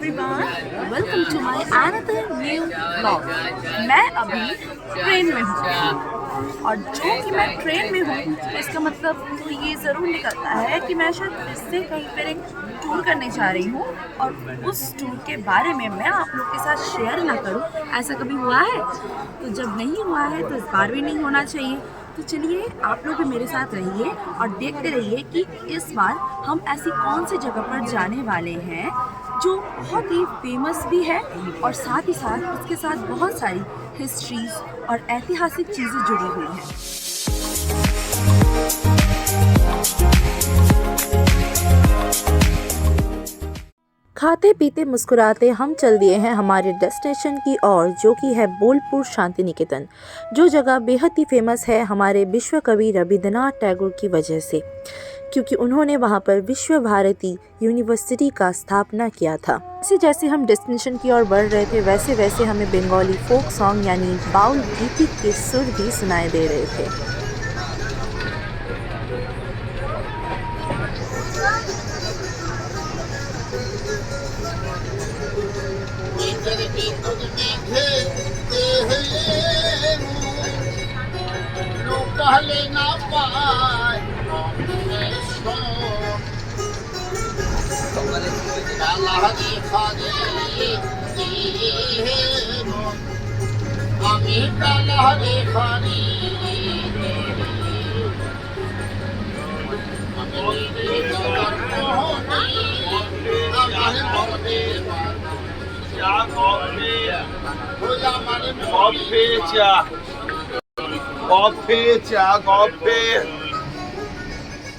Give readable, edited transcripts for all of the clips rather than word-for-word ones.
Everyone, welcome to my another new vlog. मैं अभी train में हूँ और जो कि मैं ट्रेन में हूँ तो इसका मतलब तो ये ज़रूर निकलता है कि मैं शायद फिर से कहीं पर एक टूर करने जा रही हूँ और उस टूर के बारे में मैं आप लोग के साथ शेयर ना करूँ, ऐसा कभी हुआ है? तो जब नहीं हुआ है तो इस बार भी नहीं होना चाहिए। तो चलिए आप लोग भी मेरे साथ रहिए और देखते रहिए कि इस बार हम ऐसी कौन सी जगह पर जाने वाले हैं जो बहुत ही फेमस भी है और साथ ही साथ उसके साथ बहुत सारी हिस्ट्रीज और ऐतिहासिक चीज़ें जुड़ी हुई हैं। खाते पीते मुस्कुराते हम चल दिए हैं हमारे डेस्टिनेशन की ओर, जो कि है बोलपुर शांति निकेतन, जो जगह बेहद ही फेमस है हमारे विश्व कवि रविंद्रनाथ टैगोर की वजह से, क्योंकि उन्होंने वहां पर विश्व भारती यूनिवर्सिटी का स्थापना किया था। जैसे जैसे हम डेस्टिनेशन की ओर बढ़ रहे थे वैसे वैसे हमें बंगाली फोक सॉन्ग यानी बाउल गीति के सुर भी सुनाई दे रहे थे।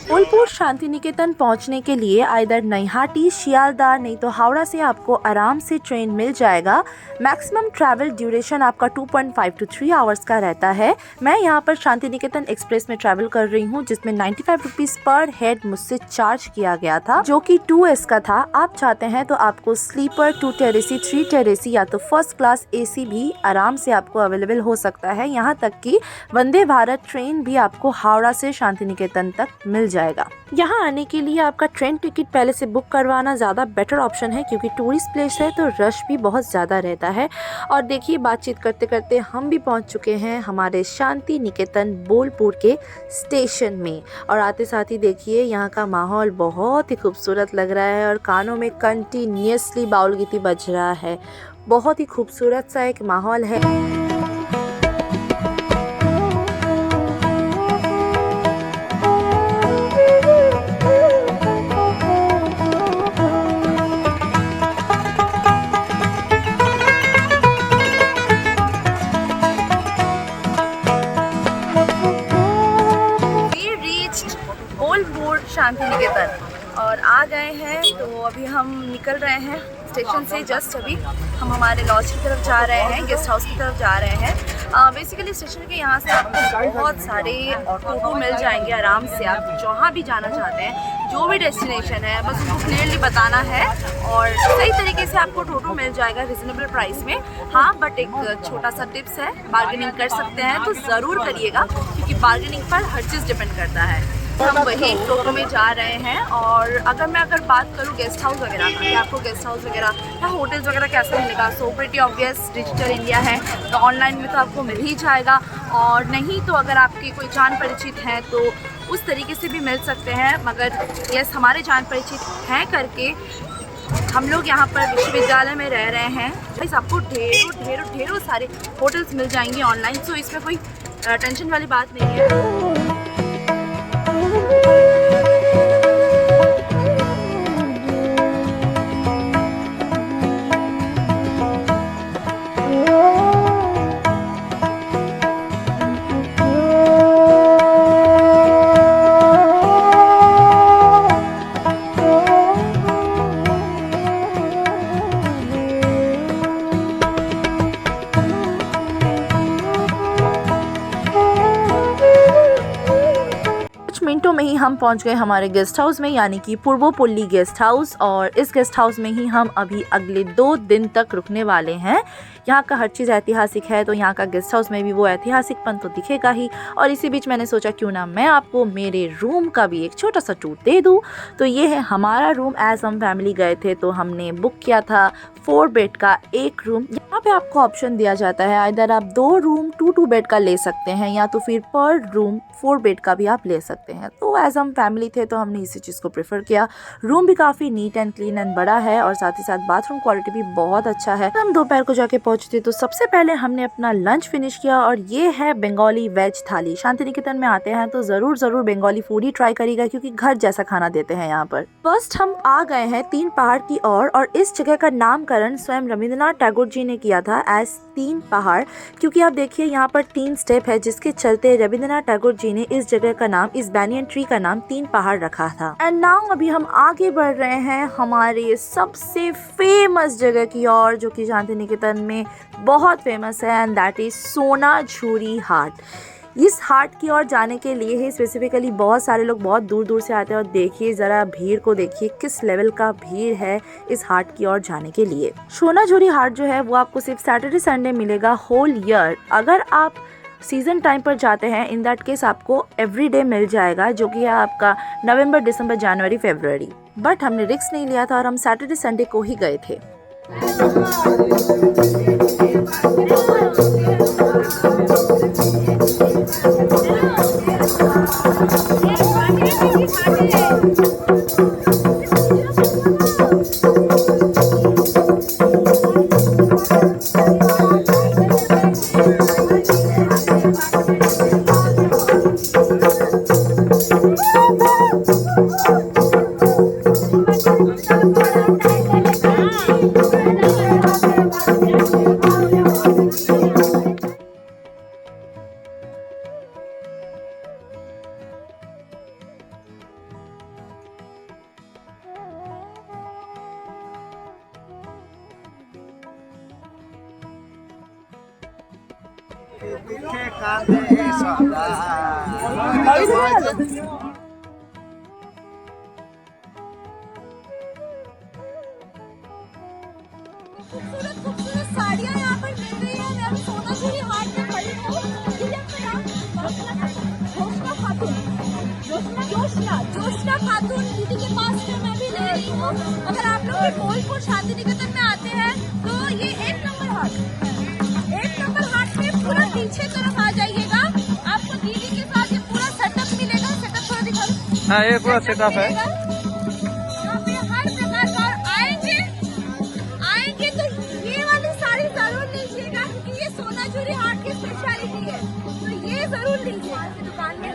बोलपुर शांति निकेतन पहुंचने के लिए आइदर नैहाटी, शियालदह नहीं तो हावड़ा से आपको आराम से ट्रेन मिल जाएगा। मैक्सिमम ट्रैवल ड्यूरेशन आपका 2.5 to 3 आवर्स का रहता है। मैं यहां पर शांति निकेतन एक्सप्रेस में ट्रैवल कर रही हूं, जिसमें 95 रुपीज़ पर हेड मुझसे चार्ज किया गया था, जो कि 2S का था। आप चाहते हैं तो आपको स्लीपर, 2 टेरेसी, 3 टेरेसी या तो फर्स्ट क्लास AC भी आराम से आपको अवेलेबल हो सकता है। यहाँ तक कि वंदे भारत ट्रेन भी आपको हावड़ा से शांति निकेतन तक मिल जाएगा। यहाँ आने के लिए आपका ट्रेन टिकट पहले से बुक करवाना ज़्यादा बेटर ऑप्शन है, क्योंकि टूरिस्ट प्लेस है तो रश भी बहुत ज़्यादा रहता है। और देखिए, बातचीत करते करते हम भी पहुँच चुके हैं हमारे शांति निकेतन बोलपुर के स्टेशन में। और आते साथ ही देखिए, यहाँ का माहौल बहुत ही खूबसूरत लग रहा है और कानों में कंटिन्यूसली बाउल गीति बज रहा है। बहुत ही खूबसूरत सा एक माहौल है। बोलपुर शांति निकेतन और आ गए हैं। तो अभी हम निकल रहे हैं स्टेशन से। जस्ट अभी हम हमारे लॉज की तरफ जा रहे हैं, गेस्ट हाउस की तरफ जा रहे हैं। बेसिकली स्टेशन के यहाँ से आपको बहुत सारे टोटो मिल जाएंगे आराम से। आप जहाँ भी जाना चाहते हैं, जो भी डेस्टिनेशन है, बस उनको क्लियरली बताना है और सही तरीके से आपको टोटो मिल जाएगा रिजनेबल प्राइस में। हाँ, बट एक छोटा सा टिप्स है, बार्गेनिंग कर सकते हैं तो ज़रूर करिएगा, क्योंकि बार्गेनिंग पर हर चीज़ डिपेंड करता है। हम वही टोटो में जा रहे हैं। और अगर मैं बात करूँ गेस्ट हाउस वगैरह का, कि आपको गेस्ट हाउस वगैरह या होटल्स वगैरह कैसे मिलेगा, so pretty obvious digital India है तो ऑनलाइन में तो आपको मिल ही जाएगा। और नहीं तो अगर आपके कोई जान परिचित हैं तो उस तरीके से भी मिल सकते हैं। मगर यस, हमारे जान परिचित हैं करके हम लोग यहाँ पर विश्वविद्यालय में रह रहे हैं। बस आपको ढेरों सारे होटल्स मिल जाएंगे ऑनलाइन, सो इसमें कोई टेंशन वाली बात नहीं है। मिनटों में ही हम पहुंच गए हमारे गेस्ट हाउस में, यानी कि पूर्वोपल्ली गेस्ट हाउस। और इस गेस्ट हाउस में ही हम अभी अगले 2 दिन तक रुकने वाले हैं। यहाँ का हर चीज़ ऐतिहासिक है, तो यहाँ का गेस्ट हाउस में भी वो ऐतिहासिकपन तो दिखेगा ही। और इसी बीच मैंने सोचा क्यों ना मैं आपको मेरे रूम का भी एक छोटा सा टूर दे दूँ। तो ये है हमारा रूम। एज हम फैमिली गए थे तो हमने बुक किया था 4 बेड का एक रूम। यहाँ पे आपको ऑप्शन दिया जाता है, इधर आप 2 रूम 2 बेड का ले सकते हैं, या तो फिर पर रूम 4 बेड का भी आप ले सकते हैं। तो एज हम फैमिली थे तो हमने इसी चीज़ को प्रेफर किया। रूम भी काफ़ी नीट एंड क्लीन एंड बड़ा है, और साथ ही साथ बाथरूम क्वालिटी भी बहुत अच्छा है। हम दोपहर को जाके पहुंचते तो सबसे पहले हमने अपना लंच फिनिश किया, और ये है बंगाली वेज थाली। शांति निकेतन में आते हैं तो ज़रूर बंगाली फूड ही ट्राई करिएगा, क्योंकि घर जैसा खाना देते हैं यहाँ पर। फर्स्ट हम आ गए हैं 3 पहाड़ की ओर, और इस जगह का नामकरण स्वयं रविंद्रनाथ टैगोर जी ने किया था एज 3 पहाड़, क्योंकि आप देखिए यहाँ पर 3 स्टेप है, जिसके चलते रविंद्रनाथ टैगोर जी ने इस जगह का नाम, इस बैनियन ट्री का नाम 3 पहाड़ रखा था। एंड नाउ अभी हम आगे बढ़ रहे हैं हमारे सबसे फेमस जगह की ओर, जो कि शांति निकेतन में बहुत फेमस है, एंड दैट इज सोनाझुरी हाट। इस हाट की ओर जाने के लिए ही स्पेसिफिकली बहुत सारे लोग बहुत दूर दूर से आते हैं, और देखिए ज़रा भीड़ को, देखिए किस लेवल का भीड़ है इस हाट की ओर जाने के लिए। सोनाझुरी हाट जो है वो आपको सिर्फ सैटरडे संडे मिलेगा होल ईयर। अगर आप सीजन टाइम पर जाते हैं, इन दैट केस आपको एवरीडे मिल जाएगा, जो कि है आपका नवंबर, दिसंबर, जनवरी, फरवरी। बट हमने रिस्क नहीं लिया था और हम सैटरडे संडे को ही गए थे। खूबसूरत साड़ियाँ यहाँ पर मिल रही है। मैं सोनाझुरी हाट में खड़ी हूँ। जोशना खातून दीदी के पास में मैं भी ले रही हूँ। अगर आप लोग भी बोलपुर शांति निकेतन में आते हैं तो ये 1 नंबर हाट में पूरा पीछे तरफ आ जाइएगा। आपको दीदी के साथ ये पूरा सेटअप मिलेगा। सेटअप थोड़ा दिखा। हाँ, ये पूरा सेटअप है। यहाँ पे हर प्रकार का आएंगे तो ये वाली साड़ी जरूर लीजिएगा, क्योंकि ये सोनाझुरी हाट की स्पेशलिटी है। तो ये जरूर लीजिए। दुकान में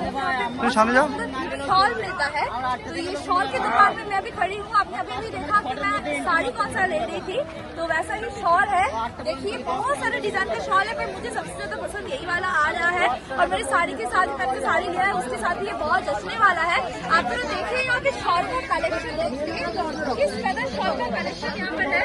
शॉल मिलता है, तो ये शॉल की दुकान में मैं भी खड़ी हूँ। आपने अभी भी देखा कि मैं साड़ी कौन सा ले रही थी, तो वैसा ही शॉल है। देखिए बहुत सारे डिजाइन के शॉल है, पर मुझे सबसे ज्यादा पसंद यही वाला आ रहा है। और मेरी साड़ी के साथ मैंने साड़ी लिया है, उसके साथ ये बहुत जचने वाला है। आप जरा देखिए यहाँ पे शॉल का कलेक्शन, देखिए किस कदर शॉल का कलेक्शन यहाँ पर है।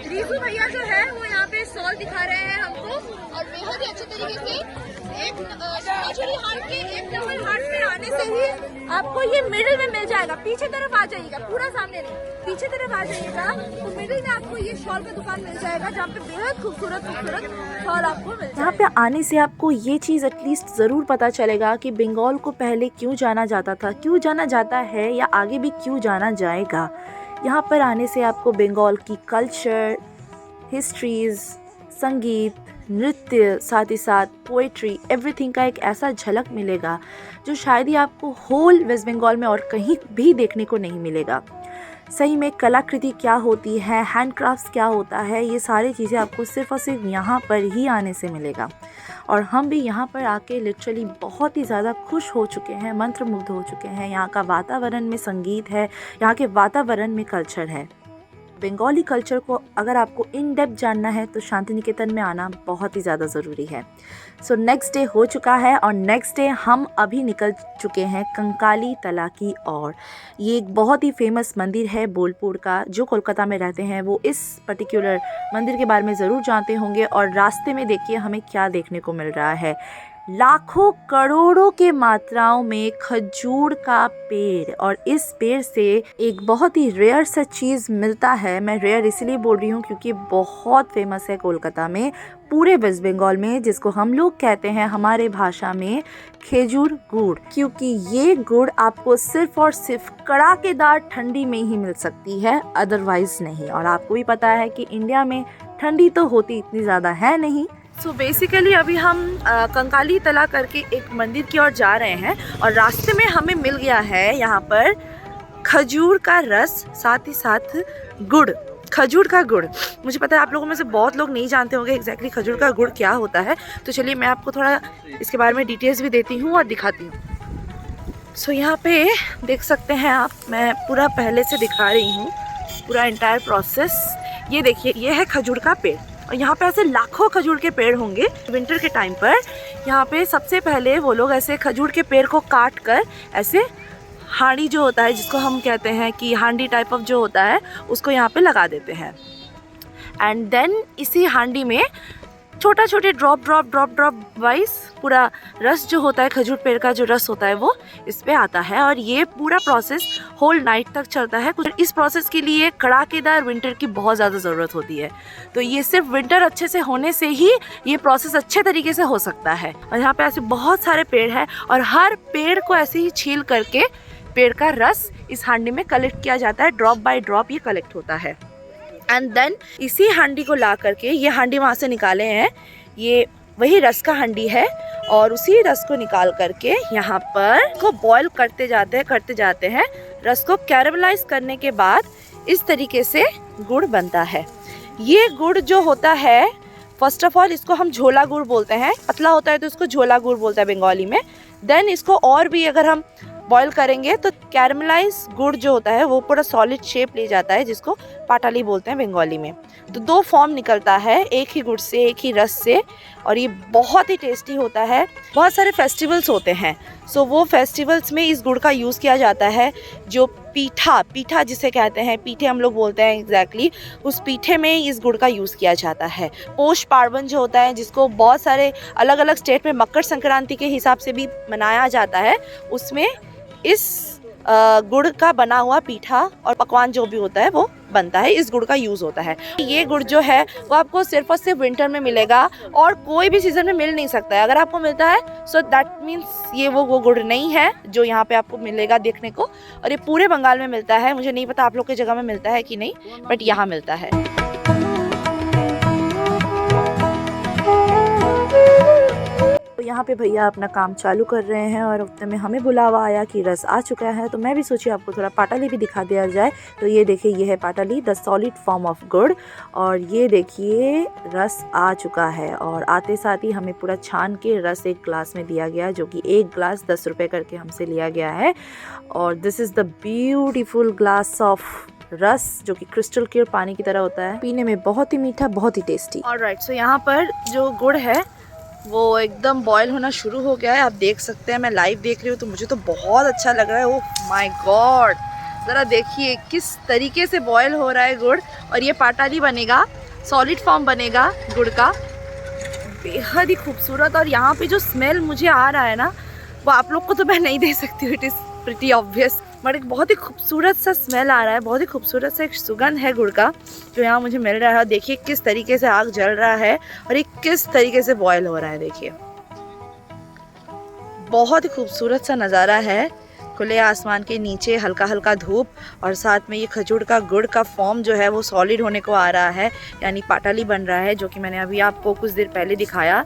रीजू भैया जो है वो यहाँ पे शॉल दिखा रहे हैं हमको, और बेहद ही अच्छे तरीके से। सोनाझुरी हाट के 1 नंबर हाट में आने से ही आपको ये मिडिल में मिल जाएगा। पीछे तरफ आ जाइएगा, पूरा सामने नहीं, पीछे तरफ आ जाइएगा तो मिडिल में आपको ये शॉल का दुकान मिल जाएगा, जहाँ पे बेहद खूबसूरत शॉल आपको मिल जाएगा। यहाँ पे आने से आपको ये चीज़ एटलीस्ट ज़रूर पता चलेगा कि बंगाल को पहले क्यों जाना जाता था, क्यों जाना जाता है, या आगे भी क्यों जाना जाएगा। यहाँ पर आने से आपको बंगाल की कल्चर, हिस्ट्रीज, संगीत, नृत्य, साथ ही साथ पोएट्री, एवरीथिंग का एक ऐसा झलक मिलेगा जो शायद ही आपको होल वेस्ट बंगाल में और कहीं भी देखने को नहीं मिलेगा। सही में कलाकृति क्या होती है, हैंडक्राफ्ट्स क्या होता है, ये सारी चीज़ें आपको सिर्फ़ और सिर्फ यहाँ पर ही आने से मिलेगा। और हम भी यहाँ पर आके लिटरली बहुत ही ज़्यादा खुश हो चुके हैं, मंत्रमुग्ध हो चुके हैं। यहाँ का वातावरण में संगीत है, यहाँ के वातावरण में कल्चर है। बंगाली कल्चर को अगर आपको इन डेप्थ जानना है तो शांति निकेतन में आना बहुत ही ज़्यादा ज़रूरी है। सो नेक्स्ट डे हो चुका है, और नेक्स्ट डे हम अभी निकल चुके हैं कंकाली तला की ओर। ये एक बहुत ही फेमस मंदिर है बोलपुर का। जो कोलकाता में रहते हैं वो इस पर्टिकुलर मंदिर के बारे में ज़रूर जानते होंगे। और रास्ते में देखिए हमें क्या देखने को मिल रहा है। लाखों करोड़ों के मात्राओं में खजूर का पेड़, और इस पेड़ से एक बहुत ही रेयर सा चीज मिलता है। मैं रेयर इसलिए बोल रही हूँ क्योंकि बहुत फेमस है कोलकाता में, पूरे वेस्ट बंगाल में, जिसको हम लोग कहते हैं हमारे भाषा में खेजूर गुड़। क्योंकि ये गुड़ आपको सिर्फ और सिर्फ कड़ाकेदार ठंडी में ही मिल सकती है, अदरवाइज नहीं। और आपको भी पता है कि इंडिया में ठंडी तो होती इतनी ज़्यादा है नहीं। सो बेसिकली अभी हम कंकाली तला करके एक मंदिर की ओर जा रहे हैं, और रास्ते में हमें मिल गया है यहाँ पर खजूर का रस, साथ ही साथ गुड़, खजूर का गुड़। मुझे पता है आप लोगों में से बहुत लोग नहीं जानते होंगे एग्जैक्टली खजूर का गुड़ क्या होता है, तो चलिए मैं आपको थोड़ा इसके बारे में डिटेल्स भी देती हूँ और दिखाती हूँ। सो यहाँ पे देख सकते हैं आप, मैं पूरा पहले से दिखा रही हूँ पूरा एंटायर प्रोसेस। ये देखिए, ये है खजूर का पेड़, और यहाँ पे ऐसे लाखों खजूर के पेड़ होंगे। विंटर के टाइम पर यहाँ पे सबसे पहले वो लोग ऐसे खजूर के पेड़ को काट कर ऐसे हांडी जो होता है, जिसको हम कहते हैं कि हांडी टाइप ऑफ जो होता है, उसको यहाँ पे लगा देते हैं। एंड देन इसी हांडी में छोटा छोटे ड्रॉप वाइज पूरा रस जो होता है, खजूर पेड़ का जो रस होता है वो इस पे आता है। और ये पूरा प्रोसेस होल नाइट तक चलता है। इस प्रोसेस के लिए कड़ाकेदार विंटर की बहुत ज़्यादा ज़रूरत होती है, तो ये सिर्फ विंटर अच्छे से होने से ही ये प्रोसेस अच्छे तरीके से हो सकता है। और यहाँ पे ऐसे बहुत सारे पेड़ हैं, और हर पेड़ को ऐसे ही छील करके पेड़ का रस इस हांडी में कलेक्ट किया जाता है। ड्रॉप बाय ड्रॉप ये कलेक्ट होता है। एंड देन इसी हांडी को ला करके, ये हांडी वहाँ से निकाले हैं, ये वही रस का हांडी है, और उसी रस को निकाल करके यहाँ पर को बॉईल करते जाते हैं। रस को कैरेमलाइज करने के बाद इस तरीके से गुड़ बनता है। ये गुड़ जो होता है, फर्स्ट ऑफ ऑल इसको हम झोला गुड़ बोलते हैं, पतला होता है तो इसको झोला गुड़ बोलते हैं बंगाली में। देन इसको और भी अगर हम बॉईल करेंगे तो कैरमलाइज गुड़ जो होता है वो पूरा सॉलिड शेप ले जाता है, जिसको पाटाली बोलते हैं बंगाली में। तो दो फॉर्म निकलता है, एक ही गुड़ से, एक ही रस से, और ये बहुत ही टेस्टी होता है। बहुत सारे फेस्टिवल्स होते हैं, सो वो फेस्टिवल्स में इस गुड़ का यूज़ किया जाता है। जो पीठा जिसे कहते हैं, पीठे हम लोग बोलते हैं एग्जैक्टली, उस पीठे में इस गुड़ का यूज़ किया जाता है। पोष पार्वन जो होता है, जिसको बहुत सारे अलग अलग स्टेट में मकर संक्रांति के हिसाब से भी मनाया जाता है, उसमें इस गुड़ का बना हुआ पीठा और पकवान जो भी होता है वो बनता है, इस गुड़ का यूज़ होता है। ये गुड़ जो है वो आपको सिर्फ और सिर्फ विंटर में मिलेगा, और कोई भी सीज़न में मिल नहीं सकता है। अगर आपको मिलता है सो दैट मीन्स ये वो गुड़ नहीं है जो यहाँ पे आपको मिलेगा देखने को। और ये पूरे बंगाल में मिलता है, मुझे नहीं पता आप लोग की जगह में मिलता है कि नहीं, बट यहाँ मिलता है। यहाँ पे भैया अपना काम चालू कर रहे हैं, और उतने में हमें बुलावा आया कि रस आ चुका है, तो मैं भी सोची आपको थोड़ा पाटाली भी दिखा दिया जाए। तो ये देखिए, ये है पाटाली, द सॉलिड फॉर्म ऑफ गुड़, और ये देखिए रस आ चुका है। और आते साथ ही हमें पूरा छान के रस एक ग्लास में दिया गया, जो कि एक ग्लास 10 रुपये करके हमसे लिया गया है। और this is the beautiful glass of रस, जो कि क्रिस्टल क्लियर पानी की तरह होता है, पीने में बहुत ही मीठा, बहुत ही टेस्टी। ऑलराइट, सो यहाँ पर जो गुड़ है वो एकदम बॉयल होना शुरू हो गया है, आप देख सकते हैं। मैं लाइव देख रही हूँ तो मुझे तो बहुत अच्छा लग रहा है। ओह माय गॉड, ज़रा देखिए किस तरीके से बॉयल हो रहा है गुड़, और ये पाटाली बनेगा, सॉलिड फॉर्म बनेगा गुड़ का, बेहद ही खूबसूरत। और यहाँ पे जो स्मेल मुझे आ रहा है ना, वो आप लोग को तो मैं नहीं दे सकती हूँ, it is pretty obvious, but एक बहुत ही खूबसूरत सा स्मेल आ रहा है, बहुत ही खूबसूरत सा एक सुगंध है गुड़ का जो यहाँ मुझे मिल रहा है। देखिए किस तरीके से आग जल रहा है, और ये किस तरीके से बॉयल हो रहा है, देखिए बहुत ही खूबसूरत सा नज़ारा है। खुले आसमान के नीचे हल्का हल्का धूप, और साथ में ये खजूर का गुड़ का फॉर्म जो है वो सॉलिड होने को आ रहा है, यानी पाटाली बन रहा है, जो कि मैंने अभी आपको कुछ देर पहले दिखाया।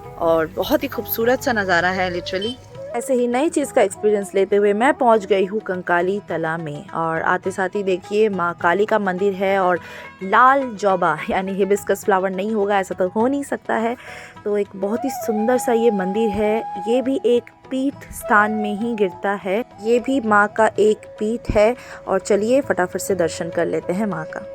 और बहुत ही खूबसूरत सा नज़ारा है लिटरली। ऐसे ही नई चीज़ का एक्सपीरियंस लेते हुए मैं पहुंच गई हूँ कंकाली तला में, और आते साथ ही देखिए माँ काली का मंदिर है, और लाल जौबा यानी हिबिस्कस फ्लावर नहीं होगा ऐसा तो हो नहीं सकता है। तो एक बहुत ही सुंदर सा ये मंदिर है, ये भी एक पीठ स्थान में ही गिरता है, ये भी माँ का एक पीठ है। और चलिए फटाफट से दर्शन कर लेते हैं माँ का।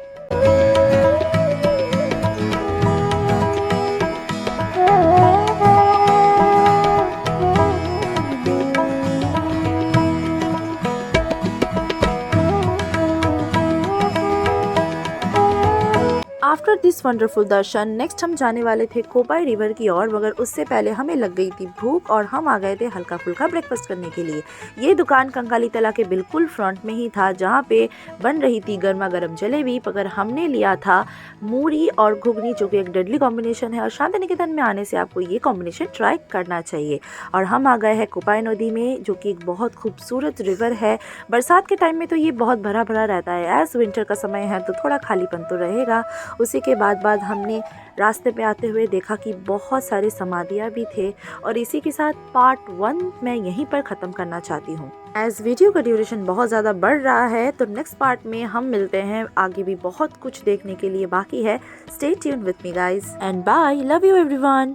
After this wonderful Darshan next हम जाने वाले थे कोपाई रिवर की ओर, मगर उससे पहले हमें लग गई थी भूख और हम आ गए थे हल्का फुल्का ब्रेकफास्ट करने के लिए। ये दुकान कंकाली तला के बिल्कुल फ्रंट में ही था, जहाँ पे बन रही थी गर्मा गर्म जलेबी। मगर हमने लिया था मूढ़ी और घुगनी, जो कि एक डेडली कॉम्बिनेशन है और शांति निकेतन में आने से आपको ये कॉम्बिनेशन ट्राई करना चाहिए। और हम आ गए हैं कोपाई नदी में, जो कि एक बहुत खूबसूरत रिवर है। बरसात के टाइम में तो ये बहुत भरा भरा रहता है, एज विंटर का समय है तो थोड़ा खालीपन तो रहेगा। उसी के बाद हमने रास्ते पे आते हुए देखा कि बहुत सारे समाधियाँ भी थे। और इसी के साथ पार्ट 1 मैं यहीं पर ख़त्म करना चाहती हूँ। एज वीडियो का ड्यूरेशन बहुत ज़्यादा बढ़ रहा है, तो नेक्स्ट पार्ट में हम मिलते हैं। आगे भी बहुत कुछ देखने के लिए बाकी है। Stay tuned with me guys and bye, love you everyone.